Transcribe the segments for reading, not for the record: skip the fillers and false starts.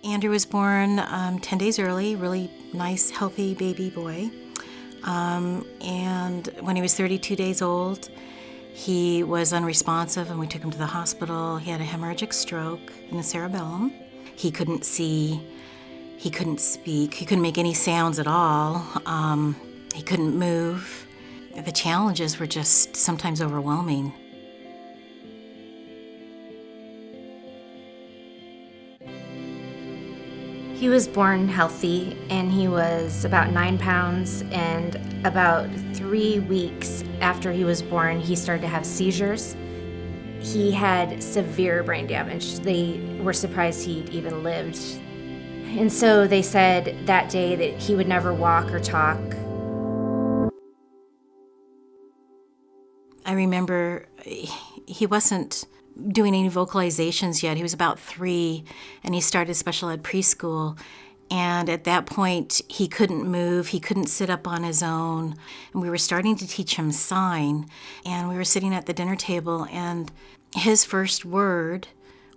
Andrew was born 10 days early, really nice, healthy baby boy. And when he was 32 days old, he was unresponsive and we took him to the hospital. He had a hemorrhagic stroke in the cerebellum. He couldn't see, he couldn't speak, he couldn't make any sounds at all. He couldn't move. The challenges were just sometimes overwhelming. He was born healthy, and he was about 9 pounds, and about 3 weeks after he was born, he started to have seizures. He had severe brain damage. They were surprised he'd even lived. And so they said that day that he would never walk or talk. I remember he wasn't doing any vocalizations yet. He was about 3, and he started special ed preschool. And at that point, he couldn't move. He couldn't sit up on his own. And we were starting to teach him sign. And we were sitting at the dinner table, and his first word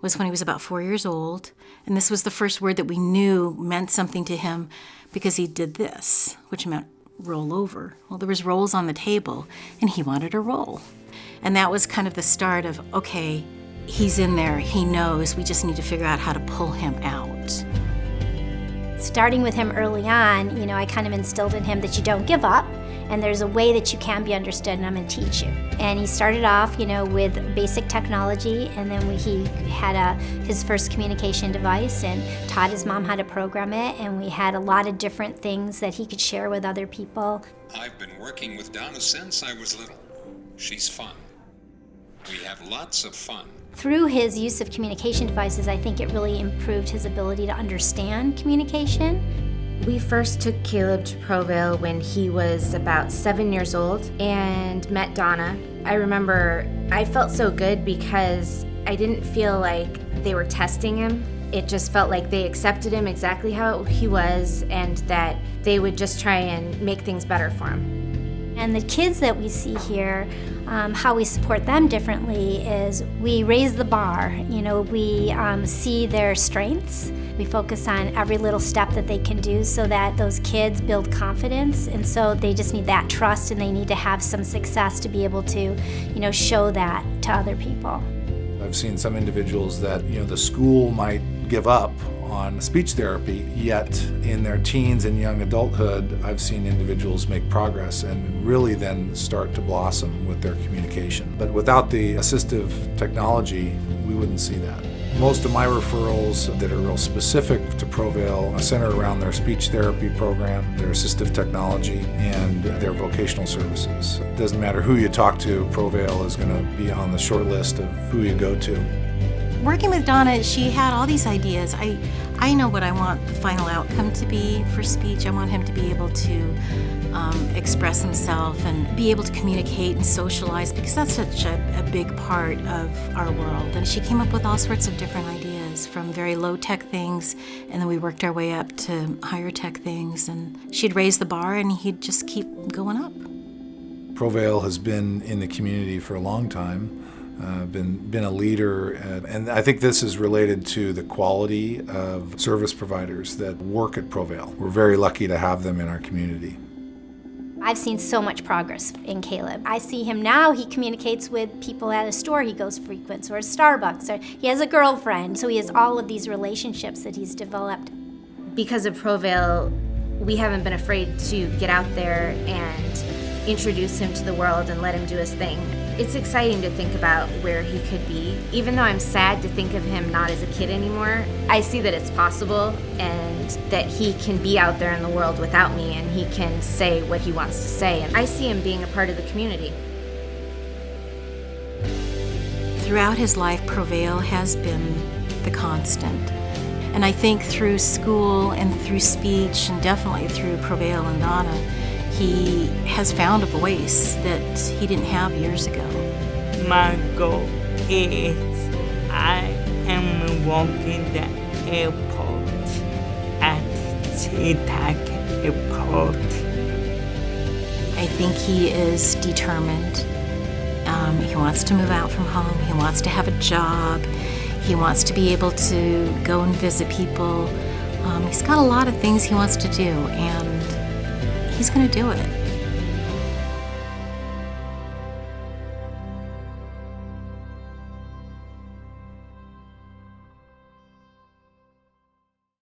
was when he was about 4 years old. And this was the first word that we knew meant something to him because he did this, which meant roll over. Well, there was rolls on the table, and he wanted a roll. And that was kind of the start of, okay, he's in there, he knows, we just need to figure out how to pull him out. Starting with him early on, I kind of instilled in him that you don't give up, and there's a way that you can be understood, and I'm going to teach you. And he started off, with basic technology, and then he had his first communication device and taught his mom how to program it, and we had a lot of different things that he could share with other people. I've been working with Donna since I was little. She's fun. We have lots of fun. Through his use of communication devices, I think it really improved his ability to understand communication. We first took Caleb to Provale when he was about 7 years old and met Donna. I remember I felt so good because I didn't feel like they were testing him. It just felt like they accepted him exactly how he was and that they would just try and make things better for him. And the kids that we see here, how we support them differently is we raise the bar. We see their strengths. We focus on every little step that they can do so that those kids build confidence. And so they just need that trust, and they need to have some success to be able to, show that to other people. I've seen some individuals that, the school might give up on speech therapy, yet in their teens and young adulthood, I've seen individuals make progress and really then start to blossom with their communication. But without the assistive technology, we wouldn't see that. Most of my referrals that are real specific to Provale center around their speech therapy program, their assistive technology, and their vocational services. It doesn't matter who you talk to, Provale is going to be on the short list of who you go to. Working with Donna, she had all these ideas. I know what I want the final outcome to be for speech. I want him to be able to express himself and be able to communicate and socialize, because that's such a big part of our world. And she came up with all sorts of different ideas, from very low-tech things, and then we worked our way up to higher-tech things. And she'd raise the bar, and he'd just keep going up. Provale has been in the community for a long time. Been a leader, and I think this is related to the quality of service providers that work at Provale. We're very lucky to have them in our community. I've seen so much progress in Caleb. I see him now, he communicates with people at a store he goes frequents, or a Starbucks, or he has a girlfriend, so he has all of these relationships that he's developed. Because of Provale, we haven't been afraid to get out there and introduce him to the world and let him do his thing. It's exciting to think about where he could be. Even though I'm sad to think of him not as a kid anymore, I see that it's possible and that he can be out there in the world without me, and he can say what he wants to say. And I see him being a part of the community. Throughout his life, Provale has been the constant. And I think through school and through speech, and definitely through Provale and Donna, he has found a voice that he didn't have years ago. My goal is I am walking the airport at SeaTac Airport. I think he is determined. He wants to move out from home. He wants to have a job. He wants to be able to go and visit people. He's got a lot of things he wants to do, and he's going to do it.